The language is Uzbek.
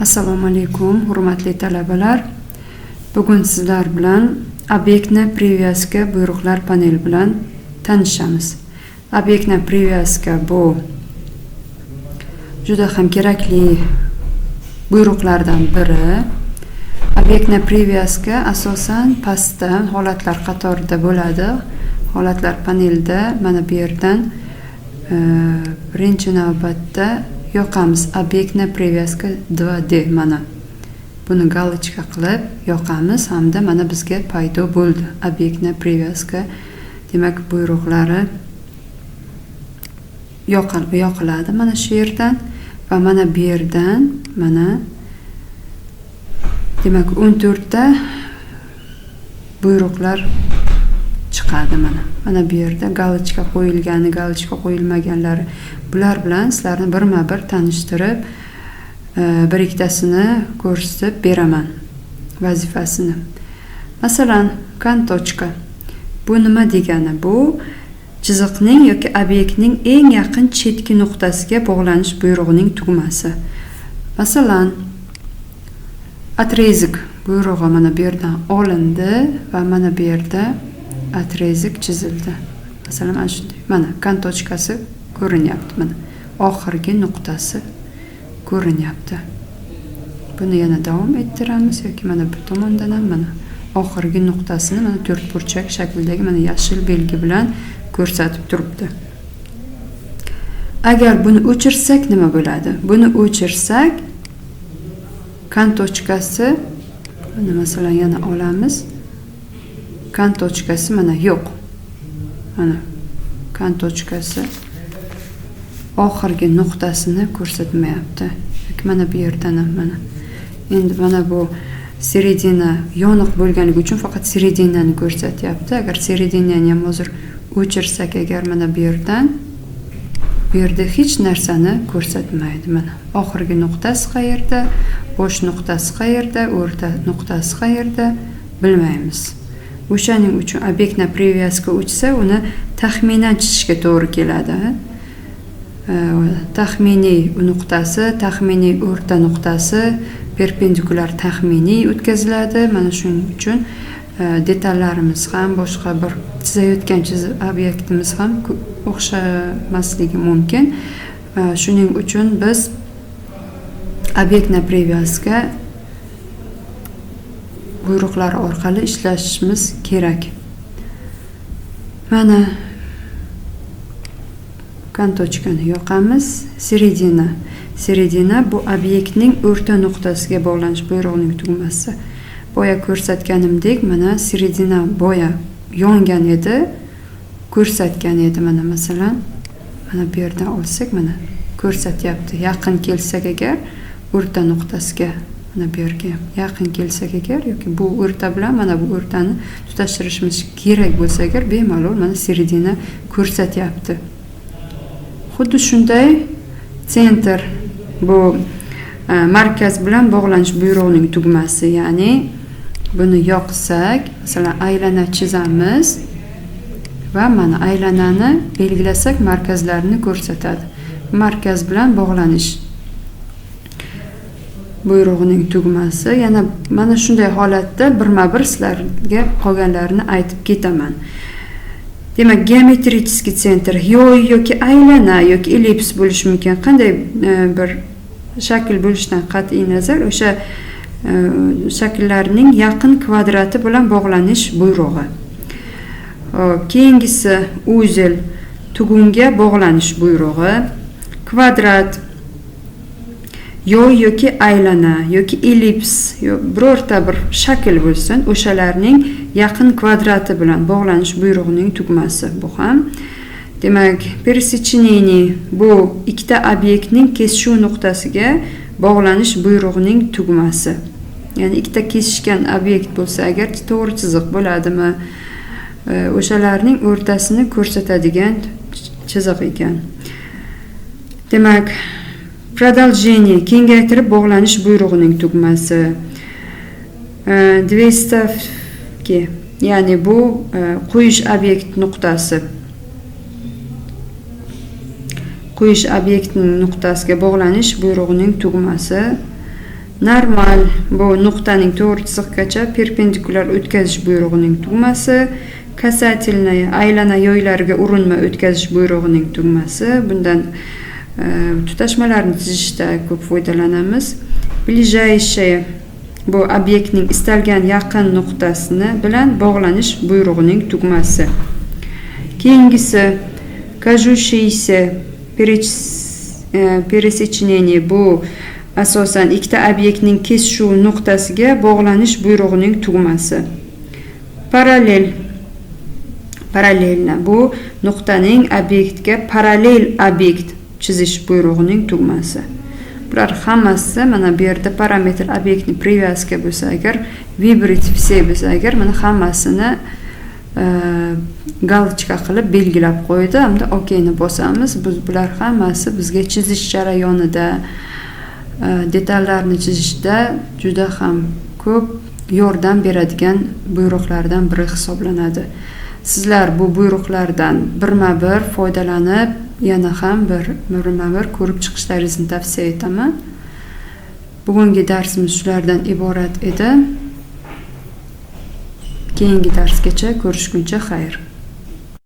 Assalomu alaykum, hurmatli talabalar. Bugun sizlar bilan obyektni привязка buyruqlar paneli bilan tanishamiz. Obyektni привязка bu juda ham kerakli buyruqlardan biri. Obyektni привязка asosan pastda holatlar qatorida bo'ladi. Holatlar panelida mana bu yerdan birinchi navbatda yoqamiz obyektni привязка 2D mana. Buni galochka qilib yoqamiz hamda mana bizga paydo bo'ldi. Obyektni привязка demak buyruqlari yoqiladi mana shu yerdan va mana bu yerdan mana demak 14 ta buyruqlar chiqadi mana. Mana bu yerda galochka qo'yilgani, galochka qo'yilmaganlari bular bilan sizlarni birma-bir tanishtirib, bir ikkitasini ko'rsatib beraman vazifasini. Masalan, kantochka. Bu nima degani? Bu chiziqning yoki obyektning eng yaqin chetki nuqtasiga bog'lanish buyrug'ining tugmasi. Masalan, отрезок buyrug'i mana bu yerdan olindi va mana bu yerda отрезок chizildi. Masalan, mana shunday. Mana kantochkasi ko'rinyapti mana. Oxirgi nuqtasi ko'rinyapti. Buni yana davom ettiramiz yoki mana bu tomondan ham mana oxirgi nuqtasini mana to'rtburchak shaklidagi mana yashil belgi bilan ko'rsatib turibdi. Agar buni o'chirsak nima bo'ladi? Buni o'chirsak kantochkasi mana masalan yana olamiz. Kantochkasi mana yo'q. Mana kantochkasi oxirgi nuqtasini ko'rsatmayapti. Mana bu yerdan ham mana. Endi mana bu seredina yoniq bo'lganligi uchun faqat seredinani ko'rsatyapti. Agar seredinani ham hozir o'chirsak agar mana bu yerdan bu yerda hech narsani ko'rsatmaydi mana. Oxirgi nuqtasi qayerda, bosh nuqtasi qayerda, o'rta nuqtasi qayerda bilmaymiz. O'shaning uchun obyektni привязка o'chsa uni taxminan chizishga to'g'ri keladi. Taxminiy nuqtasi, taxminiy o'rta nuqtasi, perpendikulyar taxminiy o'tkaziladi. Mana shuning uchun detallarimiz ham boshqa bir chizayotgan obyektimiz ham o'xshamasligi mumkin. Shuning uchun biz obyektni привязка buyruqlar orqali ishlashimiz kerak. Mana kantochkani yoqamiz. Seredina bu obyektning o'rta nuqtasiga bog'lanish buyrug'ining tugmasi. Boya ko'rsatganimdek mana seredina boya yongan edi, ko'rsatgan edi mana masalan. Mana bu yerdan olsak mana ko'rsatyapti. Yaqin kelsak agar o'rta nuqtasiga mana bu yerga yaqin kelsak agar yoki bu o'rta bilan mana bu o'rtani tutashtirishimiz kerak bo'lsa agar bemalol mana seredina ko'rsatyapti. Xuddi shunday center bu markaz bilan bog'lanish buyrug'ining tugmasi, ya'ni buni yoqsak, masalan aylana chizamiz va mana aylanani belgilasak markazlarini ko'rsatadi. Markaz bilan bog'lanish buyrug'ining tugmasi. Yana mana shunday holatda birma-bir sizlarga qolganlarini aytib ketaman. Demak, geometrический center yoki aylana yoki ellips bo'lishi mumkin. Qanday bir shakl bo'lishidan qat'iy nazar o'sha shakllarning yaqin kvadrati bilan bog'lanish buyrug'i. Keyingisi uzel tugunga bog'lanish buyrug'i. Kvadrat yoki aylana yoki ellips birorta bir shakl bo'lsin, o'shalarning yaqin kvadrati bilan bog'lanish buyrug'ining tugmasi bu ham. Demak, пересечение bu ikkita obyektning kesishuv nuqtasiga bog'lanish buyrug'ining tugmasi. Ya'ni ikkita kesishgan obyekt bo'lsa agar to'g'ri chiziq bo'ladimi, o'shalarning o'rtasini ko'rsatadigan chiziq ekan. Demak, продолжение kengaytirib bog'lanish buyrug'ining tugmasi. Две ставки, ya'ni bu qo'yish obyekt nuqtasi. Qo'yish obyektining nuqtasiga bog'lanish buyrug'ining tugmasi. normal bu nuqtaning to'g'ri chiziqgacha perpendikulyar o'tkazish buyrug'ining tugmasi, kasatilniy aylana yo'ylariga urinma o'tkazish buyrug'ining tugmasi. Bundan tutashmalarni chizishda ko'p foydalanamiz. Ближайший bu obyektning istalgan yaqin nuqtasini bilan bog'lanish buyrug'ining tugmasi. Keyingisi кажущийся пересечение bu asosan ikkita obyektning kesishuv nuqtasiga bog'lanish buyrug'ining tugmasi. Parallelna bu nuqtaning obyektga parallel obyekt chizish buyrug'ining tugmasi. Bular hammasi mana bu yerda parametr obyektni привязка bo'lsa agar, vibrit все bo'lsa agar, mana hammasini galочка qilib belgilab qo'ydi. Hamda okeyni bosamiz. Bular hammasi bizga chizish jarayonida, detallarni chizishda juda ham ko'p yordam beradigan buyruqlardan biri hisoblanadi. Sizlar bu buyruqlardan birma-bir foydalanib, yana ham birma-bir ko'rib chiqishlaringizni tavsiya etaman. Bugungi darsimiz shulardan iborat edi. Keyingi darsgacha ko'rishguncha xayr.